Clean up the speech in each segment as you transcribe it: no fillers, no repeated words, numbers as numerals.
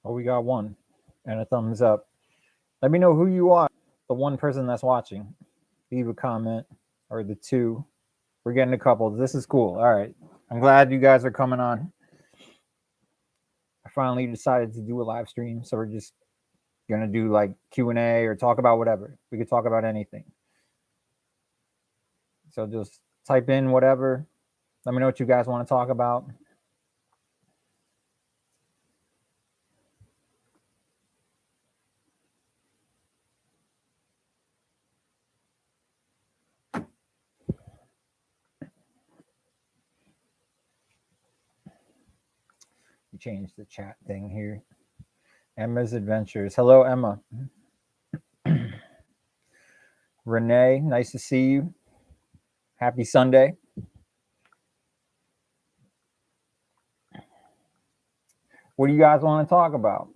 Oh, we got one and a thumbs up. Let me know who you are. The one person that's watching. Leave a comment, or the two. We're getting a couple. This is cool. All right. I'm glad you guys are coming on. I finally decided to do a live stream, so we're just gonna do like Q&A or talk about whatever. We could talk about anything. So just type in whatever. Let me know what you guys want to talk about. We changed the chat thing here. Emma's Adventures. Hello, Emma. Renee, nice to see you. Happy Sunday. What do you guys want to talk about?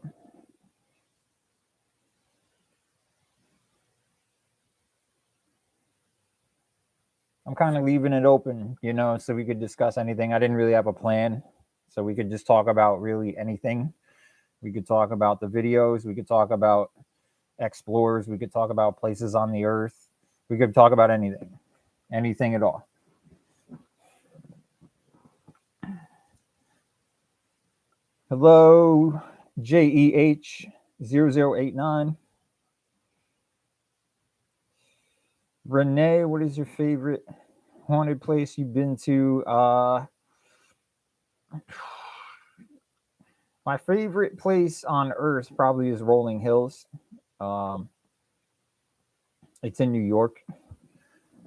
I'm kind of leaving it open, so we could discuss anything. I didn't really have a plan, so we could just talk about really anything. We could talk about the videos. We could talk about explorers. We could talk about places on the earth. We could talk about anything at all. Hello, JEH0089. Renee, what is your favorite haunted place you've been to? My favorite place on earth probably is Rolling Hills. Um, it's in New York,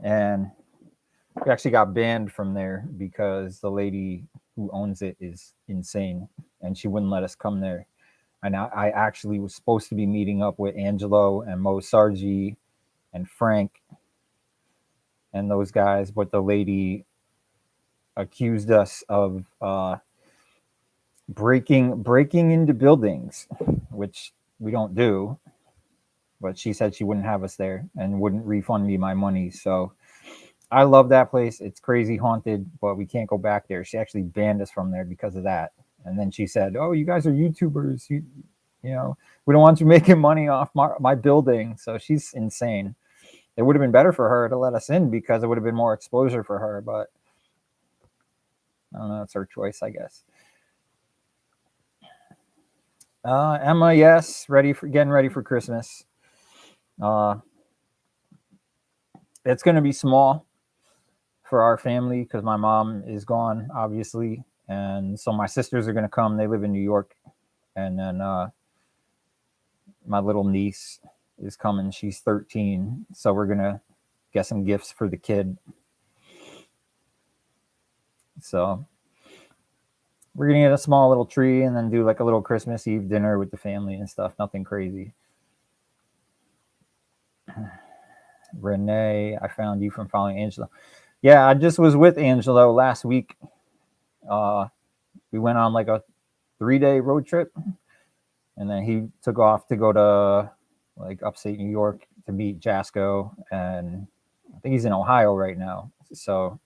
and we actually got banned from there because the lady who owns it is insane, and she wouldn't let us come there. And I actually was supposed to be meeting up with Angelo and Mo Sargi and Frank and those guys, but the lady accused us of breaking into buildings, which we don't do. But she said she wouldn't have us there and wouldn't refund me my money. So I love that place. It's crazy haunted, but we can't go back there. She actually banned us from there because of that. And then she said, "Oh, you guys are YouTubers. We don't want you making money off my building." So she's insane. It would have been better for her to let us in because it would have been more exposure for her. But I don't know. It's her choice, I guess. Emma, yes, getting ready for Christmas. It's going to be small for our family because my mom is gone, obviously, and so my sisters are going to come. They live in New York, and then my little niece is coming. She's 13, so we're going to get some gifts for the kid. So we're going to get a small little tree and then do like a little Christmas Eve dinner with the family and stuff. Nothing crazy. Renee, I found you from following Angelo. Yeah, I just was with Angelo last week. We went on like a 3-day road trip, and then he took off to go to like upstate New York to meet Jasco, and I think he's in Ohio right now. So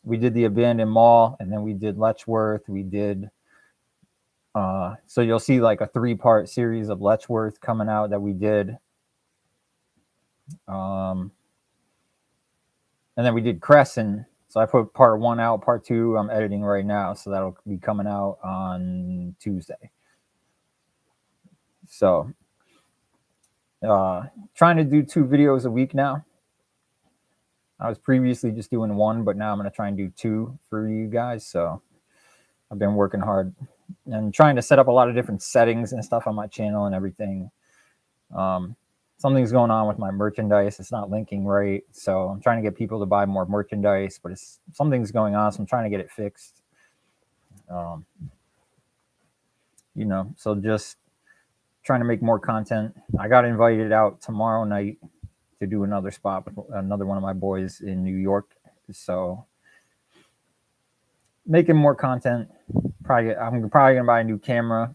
we did the abandoned mall, and then we did Letchworth. We did so you'll see like a 3-part series of Letchworth coming out that we did. And then we did Crescent. So I put part 1 out, part 2 I'm editing right now, so that'll be coming out on Tuesday. So trying to do 2 videos a week now. I was previously just doing 1, but now I'm going to try and do 2 for you guys. So I've been working hard and trying to set up a lot of different settings and stuff on my channel and everything. Something's going on with my merchandise. It's not linking right. So I'm trying to get people to buy more merchandise, but something's going on. So I'm trying to get it fixed. So just trying to make more content. I got invited out tomorrow night to do another spot with another one of my boys in New York. So making more content. I'm probably gonna buy a new camera.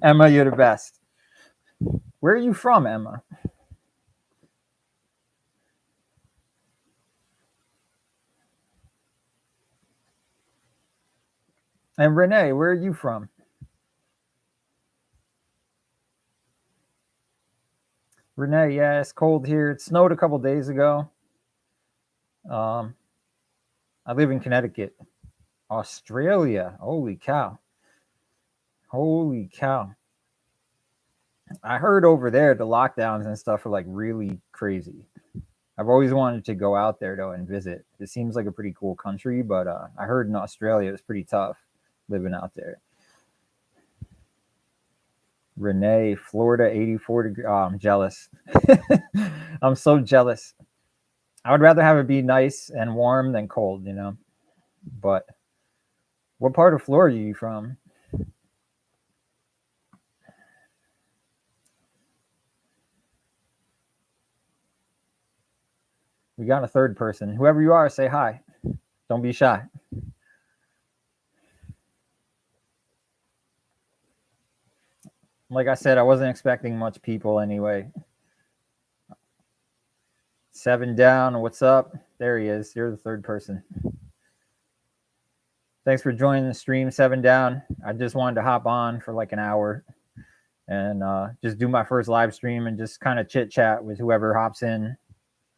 Emma, you're the best. Where are you from, Emma? And Renee, where are you from? Renee, yeah, it's cold here. It snowed a couple days ago. Um, I live in Connecticut. Australia. Holy cow. Holy cow. I heard over there the lockdowns and stuff are like really crazy. I've always wanted to go out there though and visit. It seems like a pretty cool country, but I heard in Australia it was pretty tough living out there. Renee, Florida, 84 degrees. Oh, I'm jealous. I'm so jealous. I would rather have it be nice and warm than cold, you know. But what part of Florida are you from? We got a third person. Whoever you are, say hi. Don't be shy. Like I said, I wasn't expecting much people anyway. 7 down. What's up? There he is. You're the third person. Thanks for joining the stream. 7 down. I just wanted to hop on for like an hour and just do my first live stream and just kind of chit chat with whoever hops in.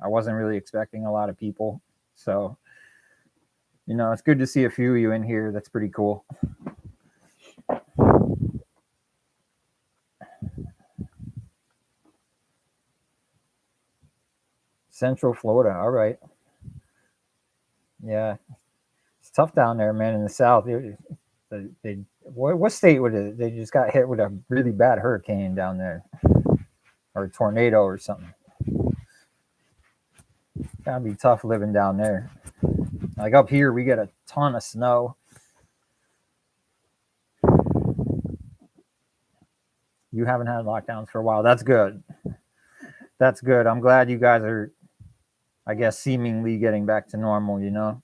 I wasn't really expecting a lot of people. So, you know, it's good to see a few of you in here. That's pretty cool. Central Florida. All right. Yeah. It's tough down there, man, in the South. What state would it? They just got hit with a really bad hurricane down there or a tornado or something. Gotta be tough living down there. Like up here, we get a ton of snow. You haven't had lockdowns for a while. That's good. That's good. I'm glad you guys are, I guess, seemingly getting back to normal, you know?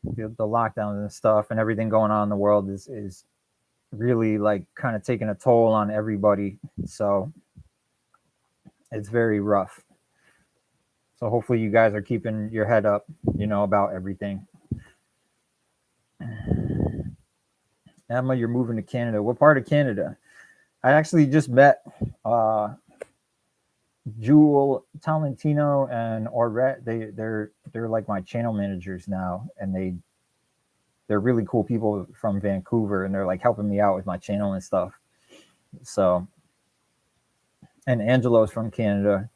The lockdowns and stuff and everything going on in the world is really like kind of taking a toll on everybody. So it's very rough. So hopefully you guys are keeping your head up, you know, about everything. Emma, you're moving to Canada. What part of Canada? I actually just met Jewel Talentino and Orette. They're like my channel managers now, and they're really cool people from Vancouver, and they're like helping me out with my channel and stuff. So, and Angelo's from Canada.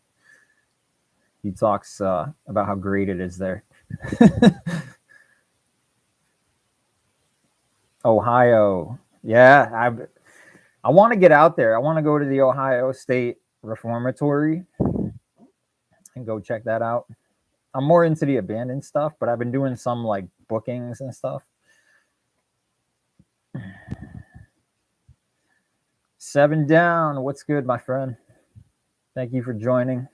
He talks about how great it is there. Ohio, yeah, I want to get out there. I want to go to the Ohio State Reformatory and go check that out. I'm more into the abandoned stuff, but I've been doing some like bookings and stuff. 7 down. What's good, my friend? Thank you for joining.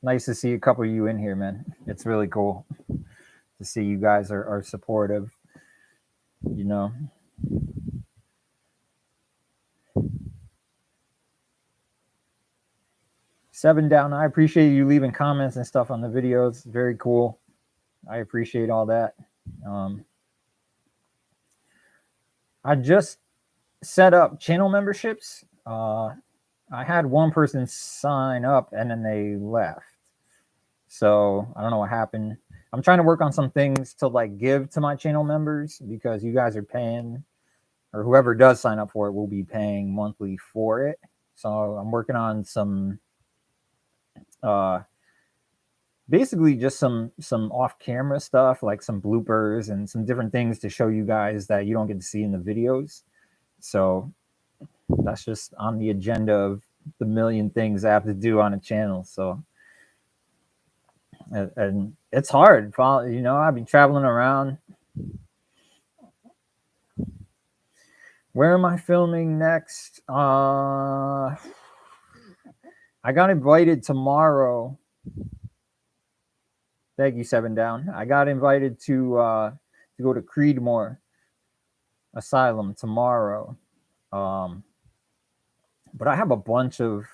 Nice to see a couple of you in here, man. It's really cool to see you guys are supportive, you know. Seven down. I appreciate you leaving comments and stuff on the videos. Very cool. I appreciate all that. I just set up channel memberships. I had one person sign up and then they left. So I don't know what happened. I'm trying to work on some things to like give to my channel members because you guys are paying, or whoever does sign up for it will be paying monthly for it. So I'm working on some basically just some off-camera stuff, like some bloopers and some different things to show you guys that you don't get to see in the videos. So that's just on the agenda of the million things I have to do on a channel. So and it's hard, you know. I've been traveling around. Where am I filming next? I got invited tomorrow. Thank you, 7 down. I got invited to go to Creedmoor Asylum tomorrow. But I have a bunch of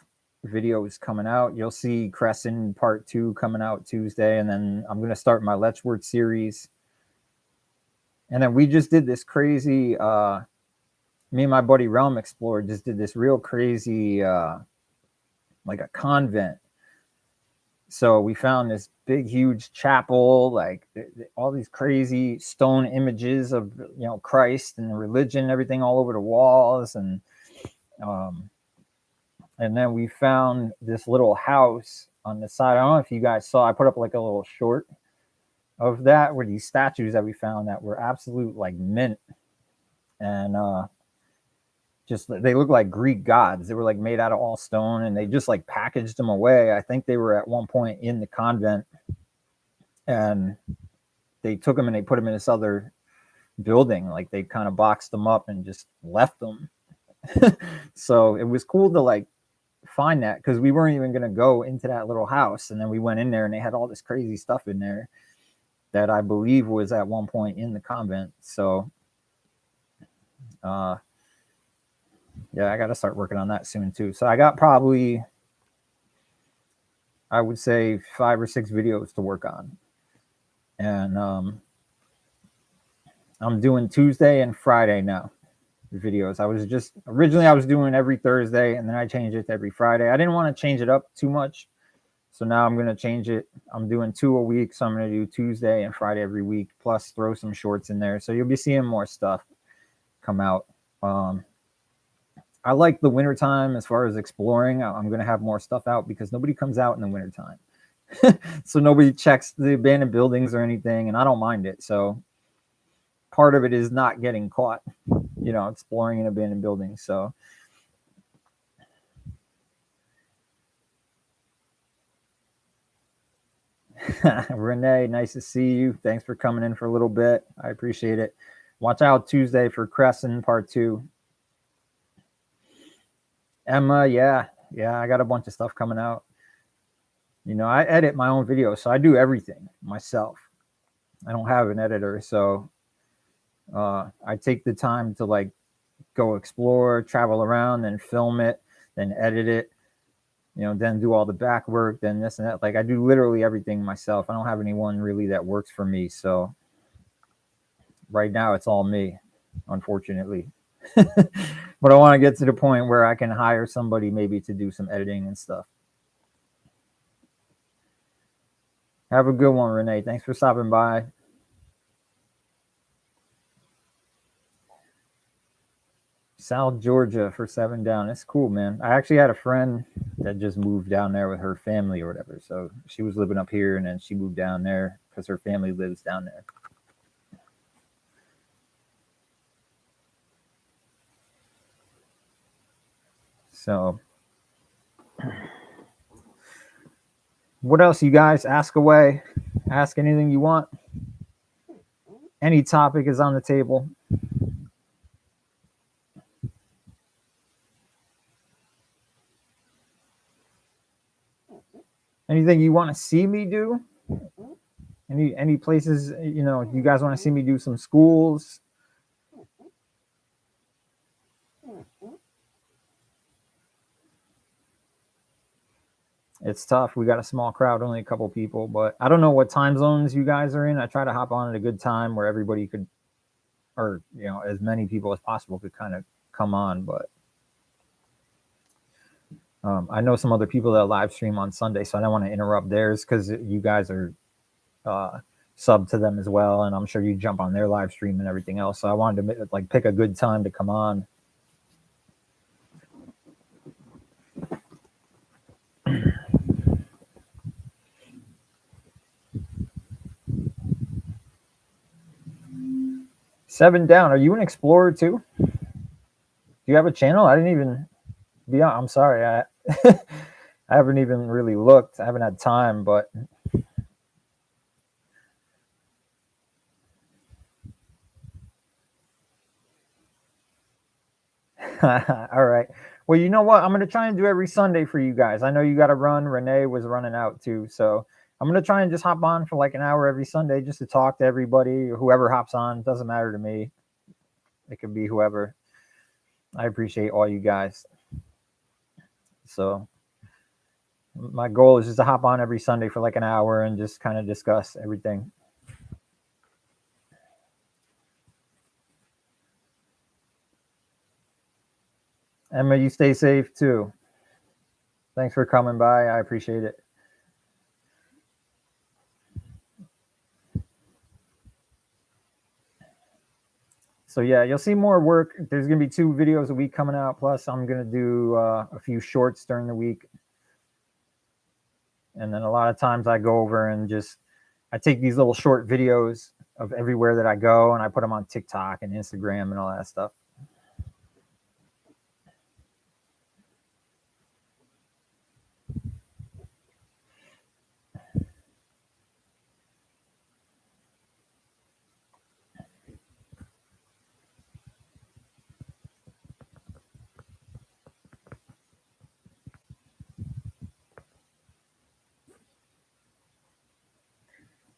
videos coming out. You'll see Crescent Part 2 coming out Tuesday, and then I'm going to start my Letchworth series. And then we just did this crazy, me and my buddy Realm Explorer just did this real crazy, like a convent. So we found this big, huge chapel, like all these crazy stone images of, Christ and religion, and everything all over the walls. And then we found this little house on the side. I don't know if you guys saw, I put up like a little short of that, were these statues that we found that were absolute like mint. And just they look like Greek gods. They were like made out of all stone, and they just like packaged them away. I think they were at one point in the convent, and they took them and they put them in this other building. Like they kind of boxed them up and just left them. So it was cool to like find that, because we weren't even going to go into that little house, and then we went in there and they had all this crazy stuff in there that I believe was at one point in the convent. So yeah, I got to start working on that soon too. So I got probably, I would say, 5 or 6 videos to work on. And I'm doing Tuesday and Friday now, videos. Originally I was doing every Thursday, and then I changed it to every Friday. I didn't want to change it up too much. So now I'm going to change it. I'm doing 2 a week. So I'm going to do Tuesday and Friday every week, plus throw some shorts in there. So you'll be seeing more stuff come out. I like the wintertime as far as exploring. I'm going to have more stuff out because nobody comes out in the wintertime. So nobody checks the abandoned buildings or anything, and I don't mind it. So part of it is not getting caught, exploring in abandoned buildings. So Renee, nice to see you. Thanks for coming in for a little bit. I appreciate it. Watch out Tuesday for Crescent Part 2. Emma, yeah, I got a bunch of stuff coming out. I edit my own videos, so I do everything myself. I don't have an editor, so I take the time to like go explore, travel around, then film it, then edit it, then do all the back work, then this and that. Like I do literally everything myself. I don't have anyone really that works for me. So right now it's all me, unfortunately. But I want to get to the point where I can hire somebody maybe to do some editing and stuff. Have a good one, Renee. Thanks for stopping by. South Georgia for 7 down. That's cool, man. I actually had a friend that just moved down there with her family or whatever. So she was living up here, and then she moved down there because her family lives down there. So what else, you guys? Ask away. Ask anything you want. Any topic is on the table. Anything you want to see me do? Any places, you guys want to see me do some schools? It's tough. We got a small crowd, only a couple people, but I don't know what time zones you guys are in. I try to hop on at a good time where everybody could, or as many people as possible could kind of come on. But I know some other people that live stream on Sunday, so I don't want to interrupt theirs because you guys are sub to them as well, and I'm sure you jump on their live stream and everything else. So I wanted to like pick a good time to come on. Seven down. Are you an explorer too? Do you have a channel? I didn't even be on. I'm sorry. I I haven't even really looked. I haven't had time, but all right. Well, you know what? I'm going to try and do every Sunday for you guys. I know you got to run. Renee was running out too. So I'm going to try and just hop on for like an hour every Sunday just to talk to everybody or whoever hops on. Doesn't matter to me. It could be whoever. I appreciate all you guys. So My goal is just to hop on every Sunday for like an hour and just kind of discuss everything. Emma, you stay safe too. Thanks for coming by. I appreciate it. So yeah, you'll see more work. There's gonna be 2 videos a week coming out. Plus, I'm gonna do a few shorts during the week, and then a lot of times I go over and just I take these little short videos of everywhere that I go, and I put them on TikTok and Instagram and all that stuff.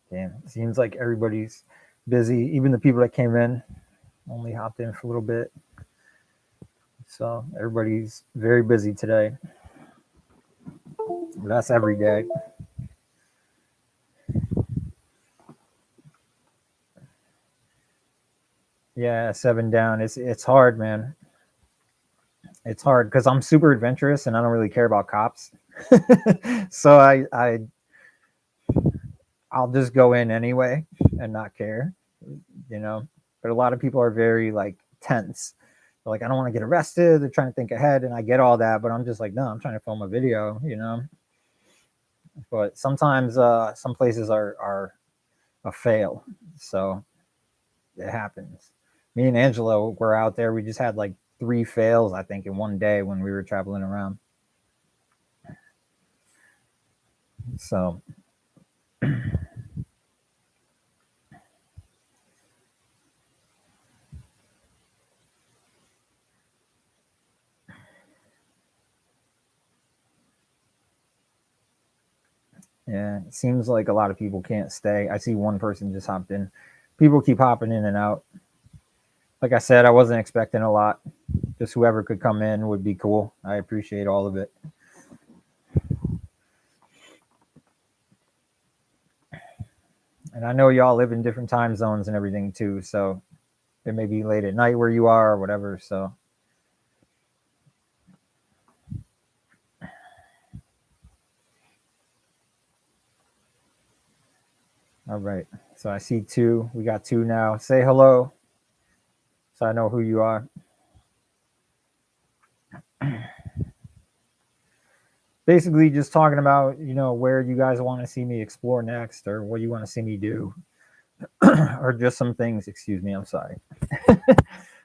Damn, it seems like everybody's busy. Even the people that came in only hopped in for a little bit. So everybody's very busy today. That's every day. Yeah, 7 down. It's hard, man. It's hard because I'm super adventurous and I don't really care about cops. So I'll just go in anyway and not care, you know. But a lot of people are very like tense. They're like, I don't want to get arrested. They're trying to think ahead, and I get all that, but I'm just like, no, I'm trying to film a video, you know. But sometimes some places are a fail, so it happens. Me and Angelo were out there. We just had like 3 fails, I think, in one day when we were traveling around. So yeah, it seems like a lot of people can't stay. I see one person just hopped in. People keep hopping in and out. Like I said, I wasn't expecting a lot. Just whoever could come in would be cool. I appreciate all of it. And I know y'all live in different time zones and everything too, so it may be late at night where you are or whatever. So all right. So I see 2. We got 2 now. Say hello so I know who you are. Basically just talking about, you know, where you guys want to see me explore next or what you want to see me do. Or just some things, excuse me, I'm sorry. It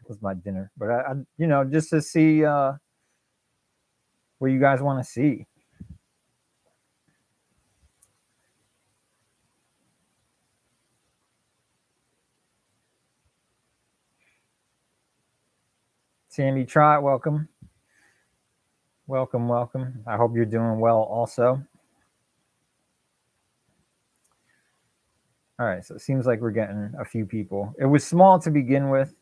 was my dinner. But I you know, just to see what you guys want to see. Sammy Trot, welcome. Welcome, welcome. I hope you're doing well also. All right, so it seems like we're getting a few people. It was small to begin with.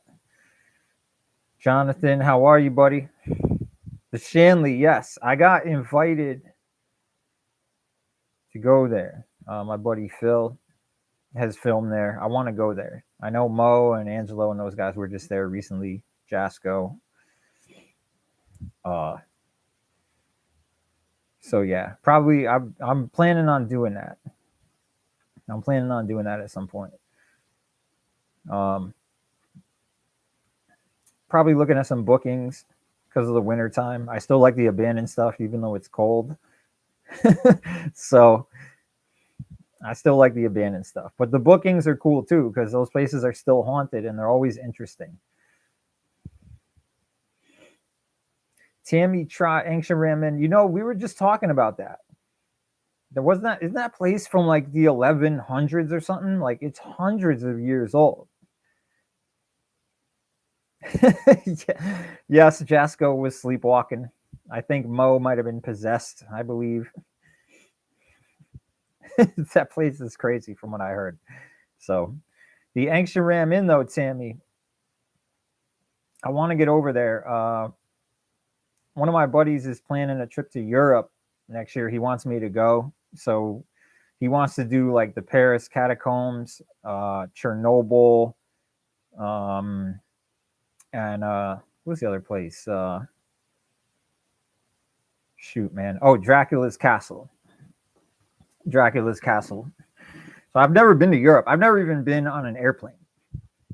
Jonathan, how are you, buddy? The Shanley, yes. I got invited to go there. My buddy Phil has filmed there. I want to go there. I know Mo and Angelo and those guys were just there recently. Jasco. So yeah, probably I'm planning on doing that. I'm planning on doing that at some point. Probably looking at some bookings because of the winter time. I still like the abandoned stuff, even though it's cold. So I still like the abandoned stuff, but the bookings are cool too because those places are still haunted and they're always interesting. Tammy Trot, Ancient Ramen. You know, we were just talking about that. There wasn't that, isn't that place from like the 1100s or something? Like it's hundreds of years old. Yeah. Yes, Jasco was sleepwalking. I think Mo might have been possessed, I believe. That place is crazy from what I heard. So the Ancient Ram Inn, though, Tammy, I want to get over there. One of my buddies is planning a trip to Europe next year. He wants me to go. So he wants to do like the Paris catacombs, Chernobyl, um, and what's the other place? Shoot, man. Oh, Dracula's Castle. Dracula's Castle. So I've never been to Europe. I've never even been on an airplane,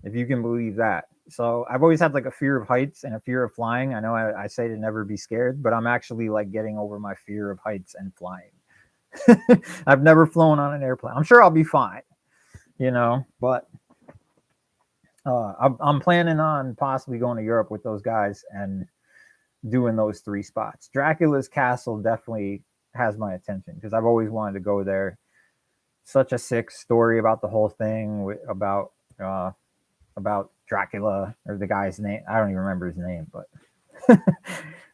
if you can believe that. So I've always had like a fear of heights and a fear of flying. I know I say to never be scared, but I'm actually like getting over my fear of heights and flying. I've never flown on an airplane. I'm sure I'll be fine, but I'm planning on possibly going to Europe with those guys and doing those 3 spots. Dracula's Castle definitely has my attention because I've always wanted to go there. Such a sick story about the whole thing, about Dracula, or the guy's name. I don't even remember his name, but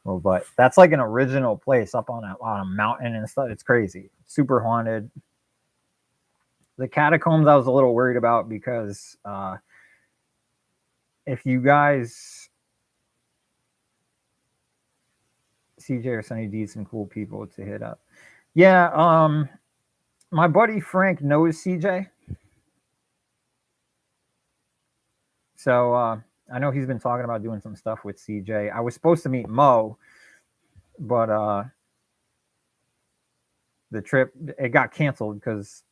well, but that's like an original place up on a mountain and stuff. It's crazy, super haunted. The catacombs I was a little worried about because if you guys, CJ or Sunny D, some cool people to hit up. Yeah, my buddy Frank knows CJ. So I know he's been talking about doing some stuff with CJ. I was supposed to meet Mo, but the trip, it got canceled because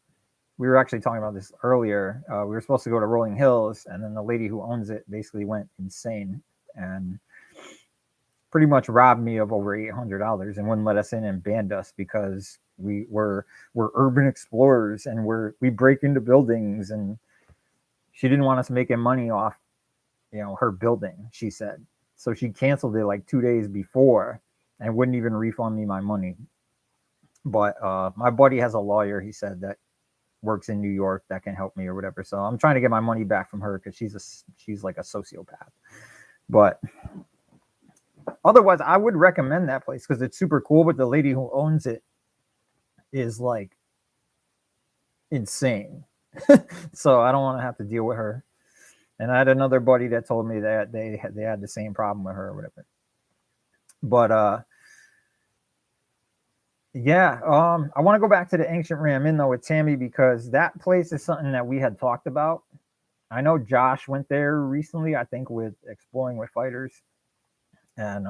we were actually talking about this earlier. We were supposed to go to Rolling Hills, and then the lady who owns it basically went insane and pretty much robbed me of over $800 and wouldn't let us in and banned us because we're urban explorers and we break into buildings, and she didn't want us making money off her building, she said. So she canceled it like 2 days before and wouldn't even refund me my money. But my buddy has a lawyer, he said, that works in New York that can help me or whatever. So I'm trying to get my money back from her because she's like a sociopath. But otherwise, I would recommend that place because it's super cool. But the lady who owns it is like insane. So I don't want to have to deal with her. And I had another buddy that told me that they had the same problem with her or whatever. But yeah, I want to go back to the Ancient Ram Inn though with Tammy because that place is something that we had talked about. I know Josh went there recently, I think, with Exploring with Fighters, and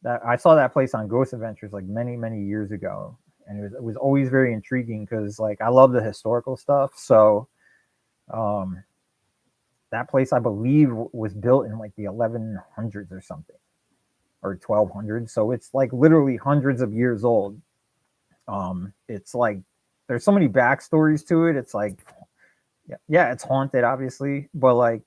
that I saw that place on Ghost Adventures like many years ago, and it was always very intriguing because like I love the historical stuff. So that place I believe was built in like the 1100s or something, or 1200s. So it's like literally hundreds of years old. It's like there's so many backstories to it. It's like yeah, it's haunted obviously, but like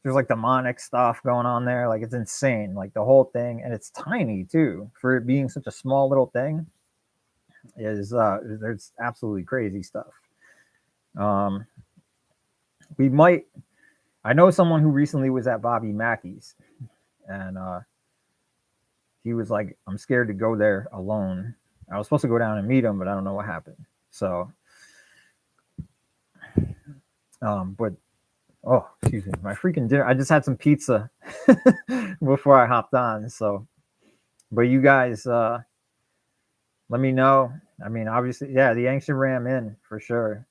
there's like demonic stuff going on there. Like it's insane, like the whole thing, and it's tiny too for it being such a small little thing. There's absolutely crazy stuff. We might. I know someone who recently was at Bobby Mackey's, and he was like, "I'm scared to go there alone." I was supposed to go down and meet him, but I don't know what happened. So, but oh, excuse me, my freaking dinner. I just had some pizza before I hopped on. So, but you guys, let me know. I mean, obviously, yeah, the Ancient Ram Inn for sure.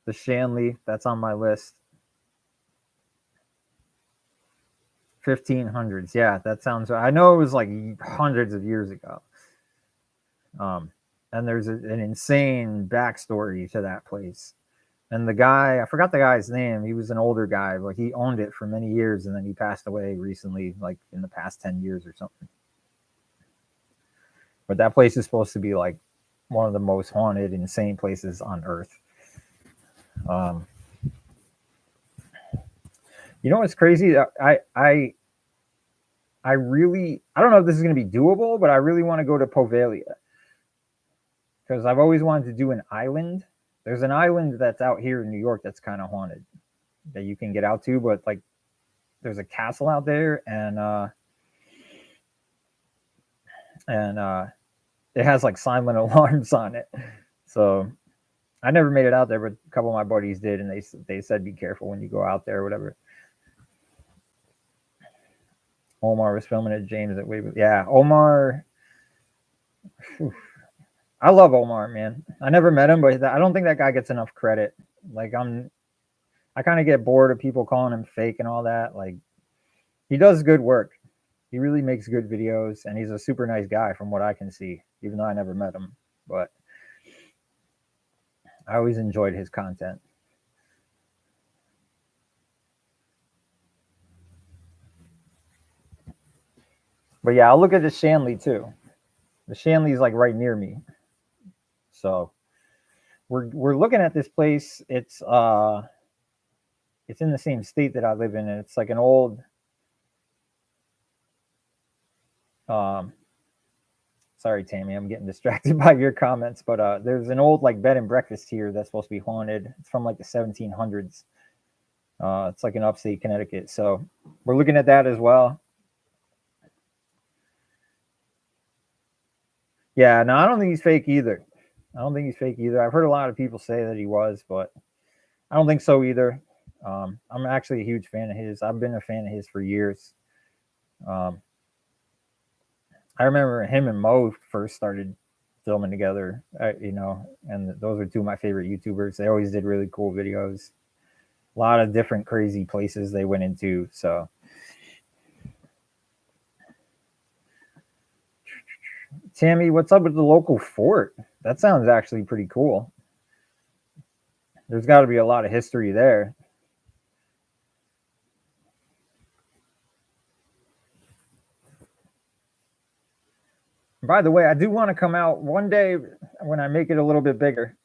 The Shanley, that's on my list. 1500s, yeah, that sounds. I know it was like hundreds of years ago. And there's an insane backstory to that place. And the guy, I forgot the guy's name. He was an older guy, but he owned it for many years, and then he passed away recently, like in the past 10 years or something. But that place is supposed to be like one of the most haunted, insane places on Earth. You know what's crazy? I really, I don't know if this is going to be doable, but I really want to go to Poveglia because I've always wanted to do an island. There's an island that's out here in New York that's kind of haunted that you can get out to, but like there's a castle out there, and it has like silent alarms on it. So I never made it out there, but a couple of my buddies did, and they said be careful when you go out there or whatever. Omar was filming at James at Wave. Yeah, Omar. I love Omar, man. I never met him, but I don't think that guy gets enough credit. Like I kind of get bored of people calling him fake and all that. Like he does good work. He really makes good videos, and he's a super nice guy from what I can see, even though I never met him. But I always enjoyed his content. But yeah, I'll look at the Shanley too. The Shanley's like right near me, so we're looking at this place. It's in the same state that I live in, and it's like an old um sorry Tammy, I'm getting distracted by your comments, but there's an old like bed and breakfast here that's supposed to be haunted. It's from like the 1700s. It's like in upstate Connecticut, so we're looking at that as well. Yeah, no, I don't think he's fake either. I don't think he's fake either. I've heard a lot of people say that he was, but I don't think so either. I'm actually a huge fan of his. I've been a fan of his for years. Um, I remember him and Mo first started filming together, and those were two of my favorite YouTubers. They always did really cool videos. A lot of different crazy places they went into. So, Tammy, what's up with the local fort? That sounds actually pretty cool. There's got to be a lot of history there. By the way, I do want to come out one day when I make it a little bit bigger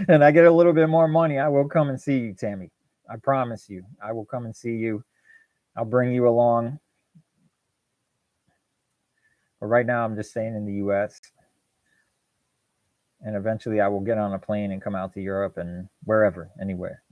and I get a little bit more money. I will come and see you, Tammy. I promise you. I will come and see you. I'll bring you along. But right now, I'm just staying in the US. And eventually, I will get on a plane and come out to Europe and wherever, anywhere.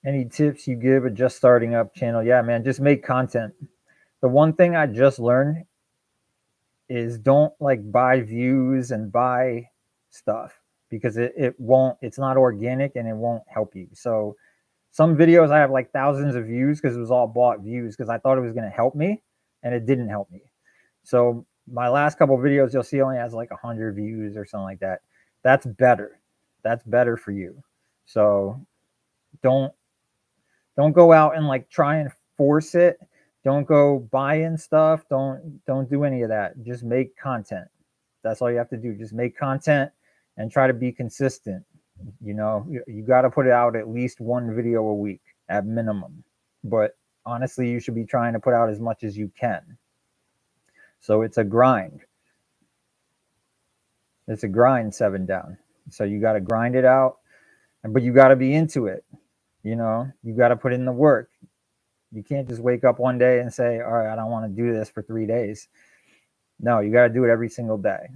Any tips you give a just starting up channel? Yeah, man, just make content. The one thing I just learned is don't like buy views and buy stuff because it won't, it's not organic and it won't help you. So some videos I have like thousands of views because it was all bought views because I thought it was going to help me and it didn't help me. So my last couple of videos you'll see only has like 100 views or something like that. That's better. That's better for you. So don't don't go out and like try and force it. Don't go buying stuff. Don't do any of that. Just make content. That's all you have to do. Just make content and try to be consistent. You got to put it out at least one video a week at minimum. But honestly, you should be trying to put out as much as you can. So it's a grind. It's a grind 7 down. So you got to grind it out, but you got to be into it. You got to put in the work. You can't just wake up one day and say, all right, I don't want to do this for 3 days. No, you got to do it every single day.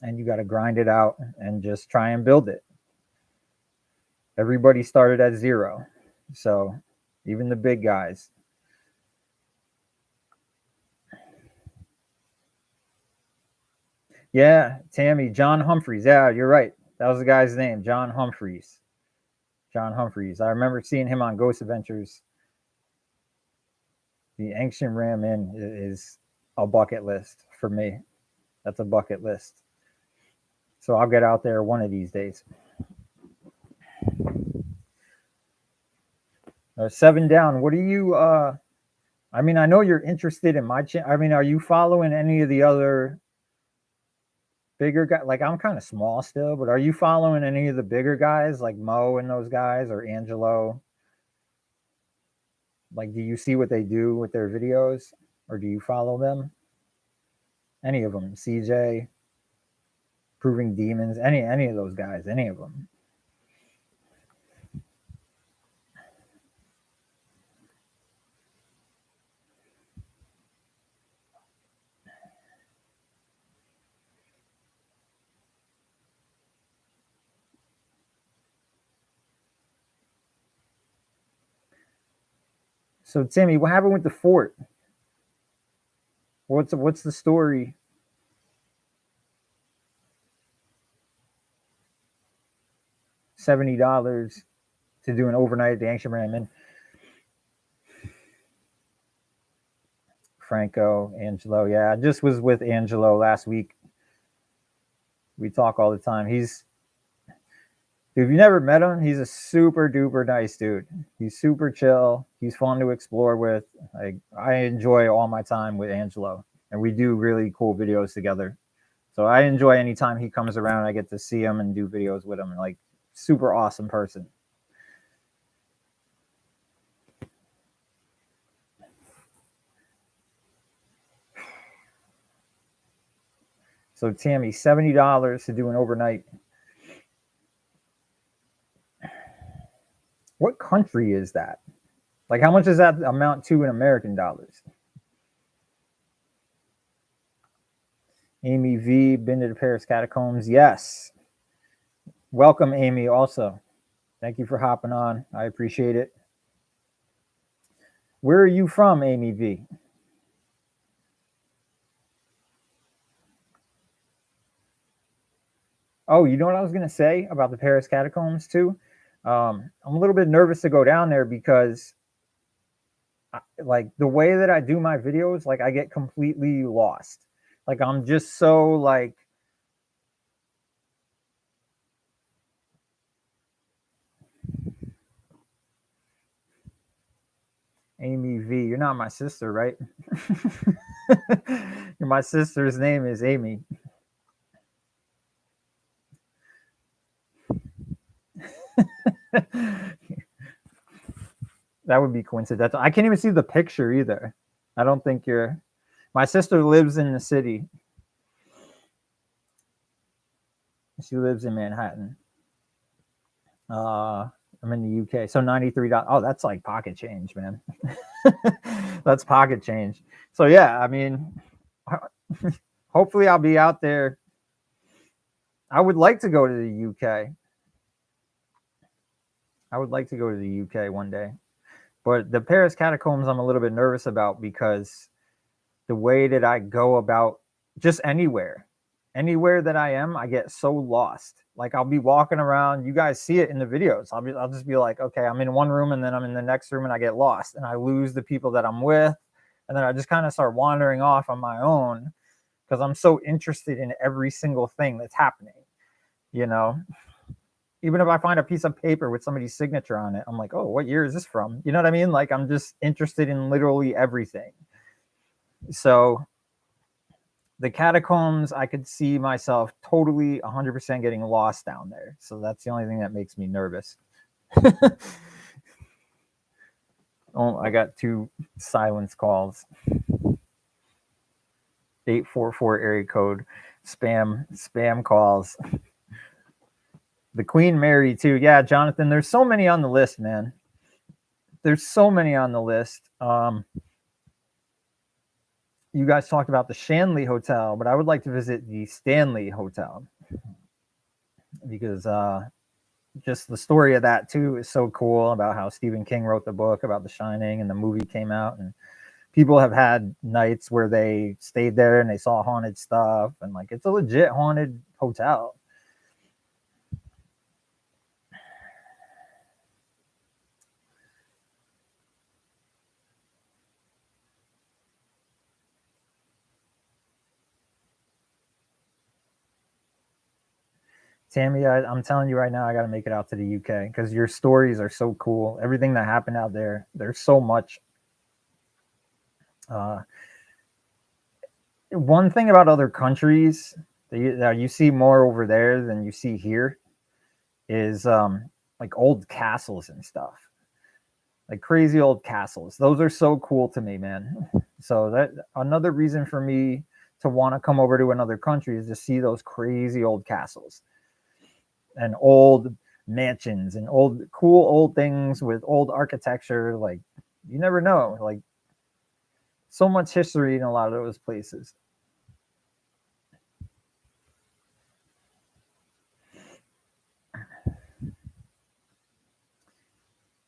And you got to grind it out and just try and build it. Everybody started at zero. So even the big guys. Yeah, Tammy, John Humphreys. Yeah, you're right. That was the guy's name, John Humphreys. John Humphreys. I remember seeing him on Ghost Adventures. The Ancient Ram Inn is a bucket list for me. That's a bucket list. So I'll get out there one of these days. 7 down. What are you? I mean, I know you're interested in my channel. I mean, are you following any of the other bigger guys? Like, I'm kind of small still, but are you following any of the bigger guys like Mo and those guys or Angelo? Like, do you see what they do with their videos, or do you follow them? Any of them? CJ, Proving Demons, any of those guys, any of them? So Timmy, what happened with the fort? What's the story $70 to do an overnight at the Ancient Ramen. Franco, Angelo. Yeah, I just was with Angelo last week. We talk all the time. If you never met him, he's a super duper nice dude. He's super chill. He's fun to explore with. I enjoy all my time with Angelo, and we do really cool videos together. So I enjoy any time he comes around. I get to see him and do videos with him. Like, super awesome person. So Tammy, $70 to do an overnight. What country is that? Like, how much does that amount to in American dollars? Amy V, been to the Paris catacombs? Yes. Welcome, Amy, also. Thank you for hopping on. I appreciate it. Where are you from, Amy V? Oh, you know what I was going to say about the Paris catacombs, too? I'm a little bit nervous to go down there because, like, the way that I do my videos, like, I get completely lost. Like, I'm just so, like, Amy V. You're not my sister, right? My sister's name is Amy. That would be coincidental. I can't even see the picture either. I don't think you're. My sister lives in the city. She lives in Manhattan. I'm in the UK. So $93. Oh, that's like pocket change, man. That's pocket change. So yeah, I mean, hopefully I'll be out there. I would like to go to the UK. I would like to go to the UK one day. But the Paris catacombs, I'm a little bit nervous about because the way that I go about just anywhere that I am, I get so lost. Like, I'll be walking around. You guys see it in the videos. I'll just be like, okay, I'm in one room and then I'm in the next room and I get lost and I lose the people that I'm with. And then I just kind of start wandering off on my own because I'm so interested in every single thing that's happening, you know? Even if I find a piece of paper with somebody's signature on it, I'm like, oh, what year is this from? You know what I mean? Like, I'm just interested in literally everything. So the catacombs, I could see myself totally 100% getting lost down there. So that's the only thing that makes me nervous. Oh, I got 2 silence calls. 844 area code spam calls. The Queen Mary too. Yeah, Jonathan, there's so many on the list, man. There's so many on the list. You guys talked about the Shanley Hotel, but I would like to visit the Stanley Hotel because just the story of that too is so cool, about how Stephen King wrote the book about The Shining and the movie came out, and people have had nights where they stayed there and they saw haunted stuff, and like, it's a legit haunted hotel. Tammy, I'm telling you right now, I got to make it out to the UK because your stories are so cool. Everything that happened out there, there's so much. One thing about other countries that you see more over there than you see here is like old castles and stuff, like crazy old castles. Those are so cool to me, man. So that another reason for me to want to come over to another country is to see those crazy old castles and old mansions and old cool old things with old architecture. Like, you never know, like, so much history in a lot of those places.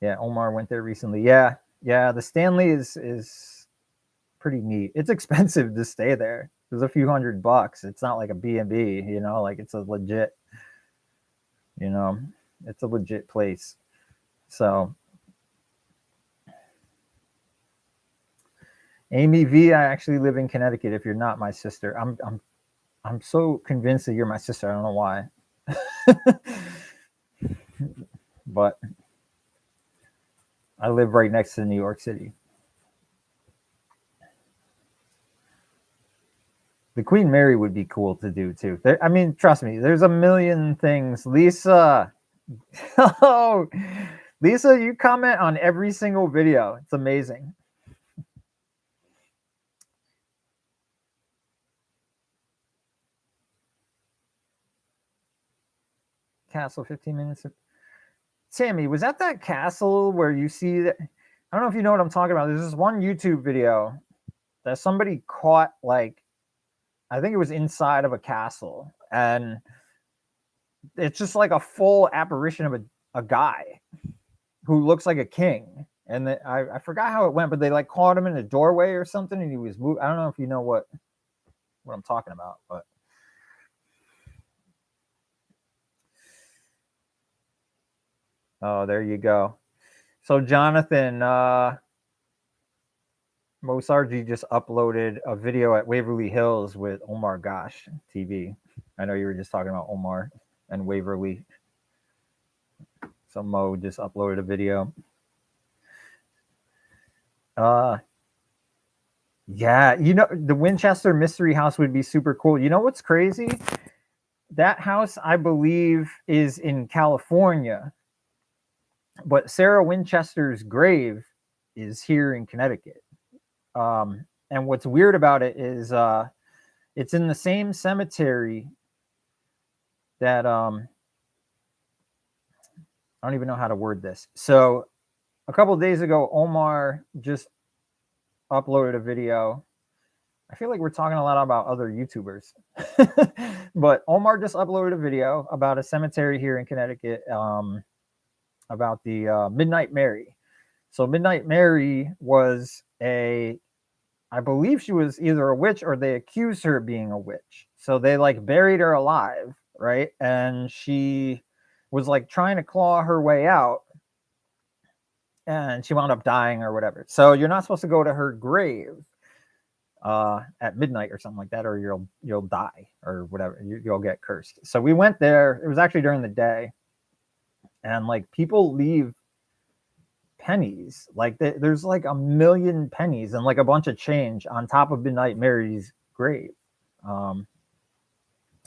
Yeah, Omar went there recently. Yeah, the Stanley is pretty neat. It's expensive to stay there. There's a few $100. It's not like a B&B, you know, like, it's a legit, you know. It's a legit place. So Amy V, I actually live in Connecticut. If you're not my sister, I'm so convinced that you're my sister. I don't know why. But I live right next to New York City. The Queen Mary would be cool to do too. I mean, trust me, there's a million things. Lisa, oh, Lisa, you comment on every single video. It's amazing. Castle, 15 minutes. Sammy, was that castle where you see that? I don't know if you know what I'm talking about. There's this one YouTube video that somebody caught, like, I think it was inside of a castle, and it's just like a full apparition of a guy who looks like a king. And I forgot how it went, but they like caught him in a doorway or something, and he was moved. I don't know if you know what I'm talking about, but oh, there you go. So Jonathan, Mosarji just uploaded a video at Waverly Hills with Omar Gosh TV. I know you were just talking about Omar and Waverly. So Mo just uploaded a video. Yeah, you know, the Winchester Mystery House would be super cool. You know what's crazy? That house, I believe, is in California, but Sarah Winchester's grave is here in Connecticut. And what's weird about it is it's in the same cemetery that I don't even know how to word this. So a couple of days ago, Omar just uploaded a video. I feel like we're talking a lot about other YouTubers, but Omar just uploaded a video about a cemetery here in Connecticut, about the Midnight Mary. So Midnight Mary was I believe she was either a witch or they accused her of being a witch. So they like buried her alive, right? And she was like trying to claw her way out, and she wound up dying or whatever. So you're not supposed to go to her grave at midnight or something like that, or you'll die or whatever. You'll get cursed. So we went there. It was actually during the day, and like people leave pennies. Like there's like a million pennies and like a bunch of change on top of Midnight Mary's grave.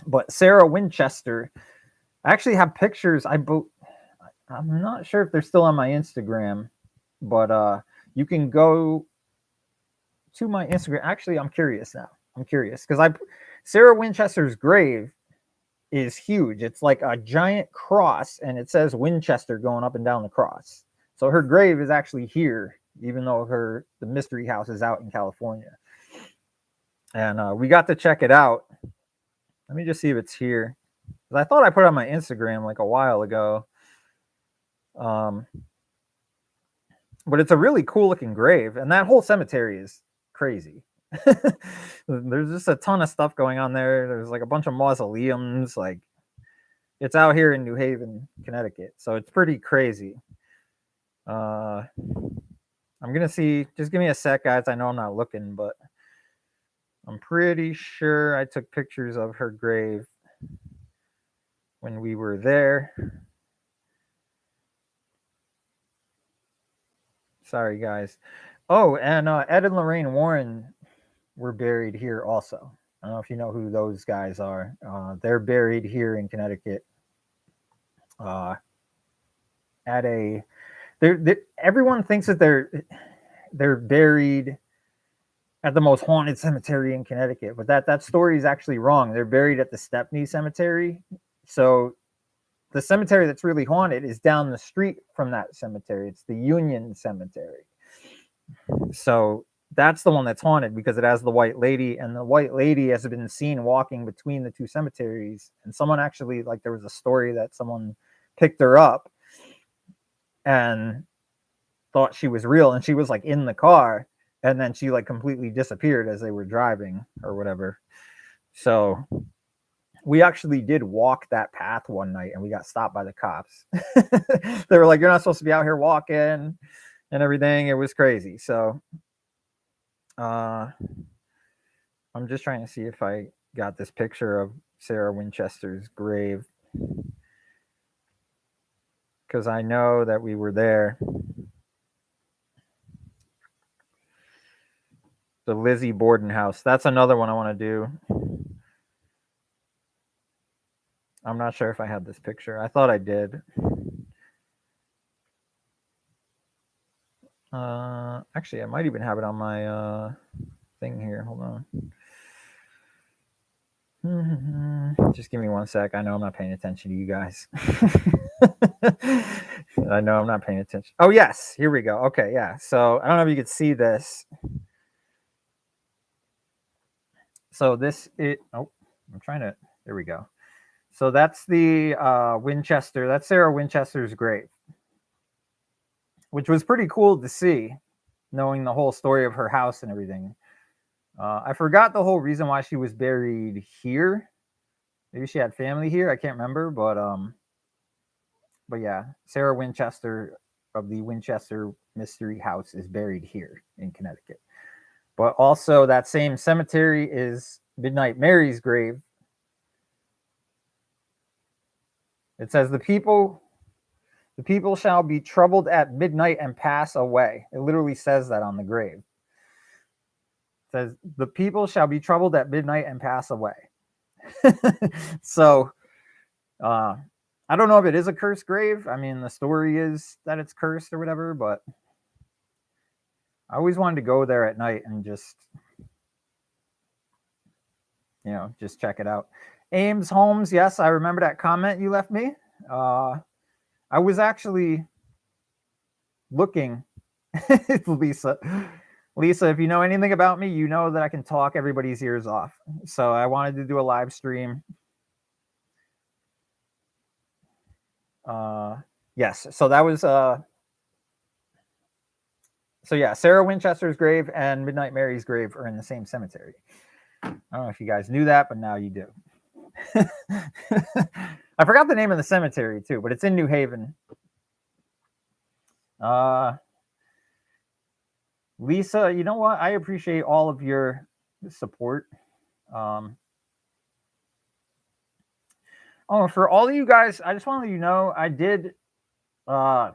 But Sarah Winchester, I actually have pictures. I'm not sure if they're still on my Instagram, but you can go to my Instagram. Actually, I'm curious now. I'm curious because Sarah Winchester's grave is huge. It's like a giant cross, and it says Winchester going up and down the cross. So her grave is actually here, even though the mystery house is out in California. And we got to check it out. Let me just see if it's here. I thought I put it on my Instagram like a while ago. But it's a really cool looking grave, and that whole cemetery is crazy. There's just a ton of stuff going on there. There's like a bunch of mausoleums. Like, it's out here in New Haven, Connecticut, so it's pretty crazy. I'm gonna see. Just give me a sec, guys. I know I'm not looking, but I'm pretty sure I took pictures of her grave when we were there. Sorry, guys. Oh, and Ed and Lorraine Warren were buried here also. I don't know if you know who those guys are. They're buried here in Connecticut. Everyone thinks that they're buried at the most haunted cemetery in Connecticut, but that story is actually wrong. They're buried at the Stepney Cemetery. So the cemetery that's really haunted is down the street from that cemetery. It's the Union Cemetery. So that's the one that's haunted because it has the white lady, and the white lady has been seen walking between the two cemeteries. And someone actually, like, there was a story that someone picked her up and thought she was real, and she was like in the car, and then she like completely disappeared as they were driving or whatever. So we actually did walk that path one night and we got stopped by the cops. They were like, "You're not supposed to be out here walking," and everything. It was crazy. So I'm just trying to see if I got this picture of Sarah Winchester's grave, because I know that we were there. The Lizzie Borden house. That's another one I want to do. I'm not sure if I had this picture. I thought I did. Actually, I might even have it on my thing here. Hold on. Just give me one sec. I know I'm not paying attention to you guys. I know I'm not paying attention. Oh, yes. Here we go. Okay, yeah. So I don't know if you could see this. So I'm trying to, there we go. So that's the Winchester. That's Sarah Winchester's grave, which was pretty cool to see, knowing the whole story of her house and everything. I forgot the whole reason why she was buried here. Maybe she had family here. I can't remember, but yeah, Sarah Winchester of the Winchester Mystery House is buried here in Connecticut. But also that same cemetery is Midnight Mary's grave. It says the people shall be troubled at midnight and pass away. It literally says that on the grave. It says the people shall be troubled at midnight and pass away. So I don't know if it is a cursed grave. I mean, the story is that it's cursed or whatever, but I always wanted to go there at night and just check it out. Ames Holmes, yes, I remember that comment you left me. I was actually looking, Lisa, if you know anything about me, you know that I can talk everybody's ears off. So I wanted to do a live stream. Yes, so that was so yeah, Sarah Winchester's grave and Midnight Mary's grave are in the same cemetery. I don't know if you guys knew that, but now you do. I forgot the name of the cemetery too, but it's in New Haven. Lisa, you know what? I appreciate all of your support. For all of you guys, I just want to let you know I did. I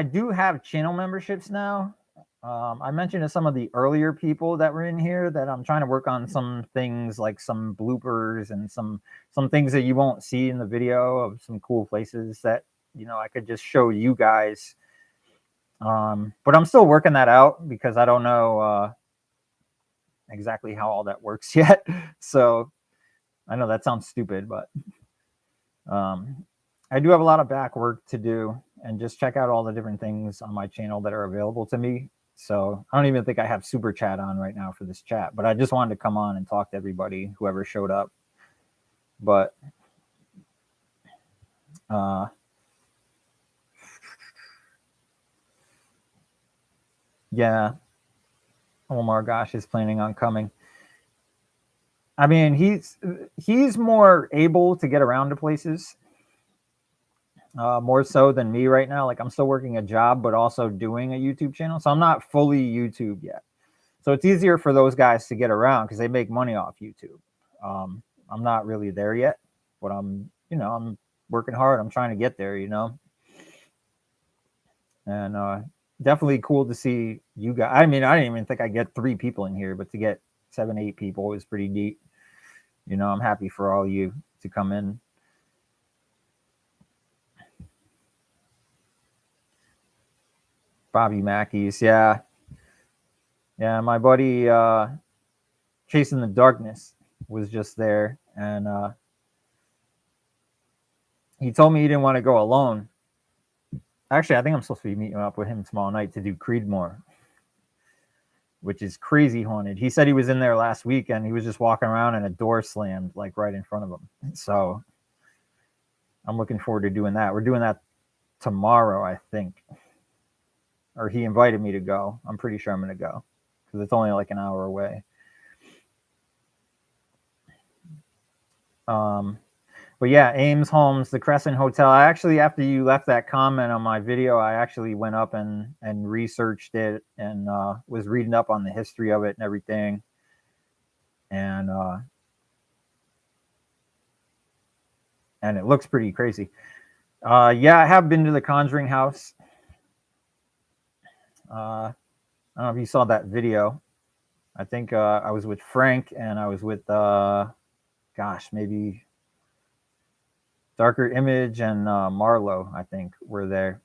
do have channel memberships now. I mentioned to some of the earlier people that were in here that I'm trying to work on some things, like some bloopers and some things that you won't see in the video of some cool places that I could just show you guys. But I'm still working that out because I don't know exactly how all that works yet. So I know that sounds stupid, but I do have a lot of back work to do, and just check out all the different things on my channel that are available to me. So I don't even think I have super chat on right now for this chat, but I just wanted to come on and talk to everybody, whoever showed up. But yeah, Omar Gosh is planning on coming. I mean, he's more able to get around to places, more so than me right now. Like, I'm still working a job, but also doing a YouTube channel. So I'm not fully YouTube yet. So it's easier for those guys to get around because they make money off YouTube. I'm not really there yet, but I'm working hard. I'm trying to get there, and definitely cool to see you guys. I mean, I didn't even think I'd get 3 people in here, but to get 7, 8 people is pretty neat. I'm happy for all you to come in. Bobby Mackey's, yeah. My buddy Chasing the Darkness was just there, and he told me he didn't want to go alone. Actually, I think I'm supposed to be meeting up with him tomorrow night to do Creedmoor, which is crazy haunted. He said he was in there last week and he was just walking around and a door slammed like right in front of him. So I'm looking forward to doing that. We're doing that tomorrow, I think. Or he invited me to go. I'm pretty sure I'm going to go because it's only like an hour away. But yeah, Ames Homes, the Crescent Hotel. I actually, after you left that comment on my video, I actually went up and researched it and was reading up on the history of it and everything. And it looks pretty crazy. Yeah, I have been to the Conjuring house. I don't know if you saw that video. I think I was with Frank and I was with, gosh, maybe Darker Image and Marlo, I think, were there.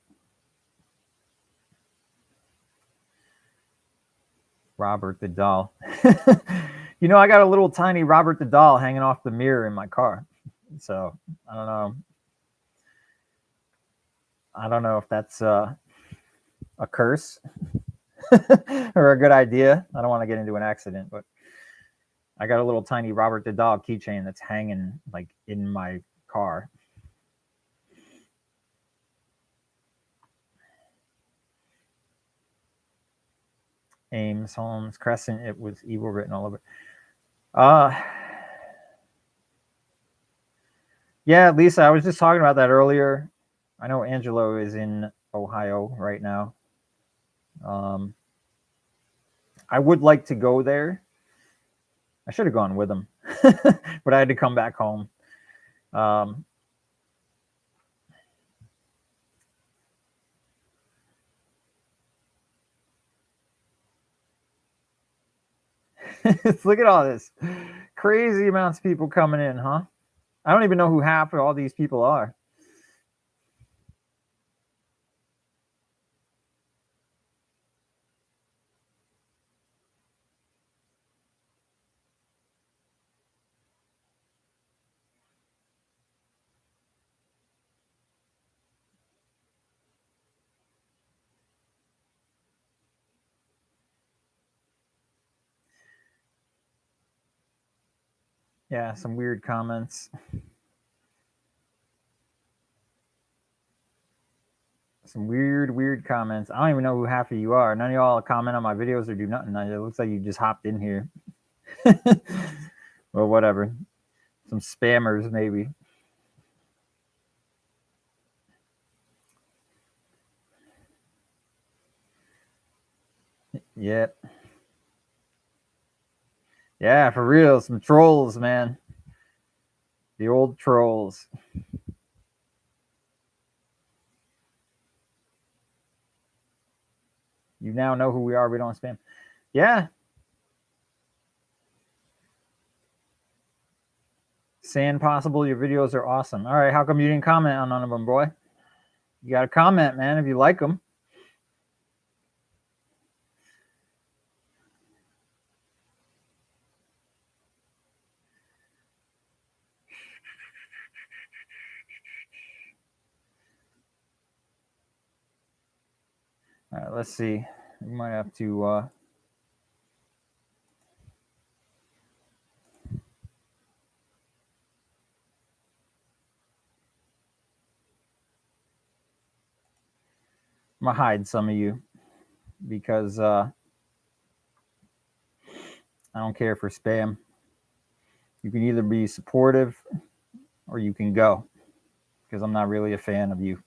Robert the doll. You know, I got a little tiny Robert the doll hanging off the mirror in my car. So I don't know. I don't know if that's a curse or a good idea. I don't want to get into an accident, but I got a little tiny Robert the doll keychain that's hanging like in my car. Ames Homes Crescent. It was evil written all over. Yeah, Lisa, I was just talking about that earlier. I know Angelo is in Ohio right now. I would like to go there. I should have gone with him, but I had to come back home. Look at all this crazy amounts of people coming in, huh? I don't even know who half of all these people are. Yeah, some weird comments. Some weird comments. I don't even know who half of you are. None of y'all comment on my videos or do nothing. It looks like you just hopped in here. Well, whatever. Some spammers, maybe. Yep. Yeah, for real. Some trolls, man. The old trolls. You now know who we are. We don't spam. Yeah. Sand Possible, your videos are awesome. All right, how come you didn't comment on none of them, boy? You got to comment, man, if you like them. All right, let's see. We might have to. I'm gonna hide some of you because I don't care for spam. You can either be supportive or you can go because I'm not really a fan of you.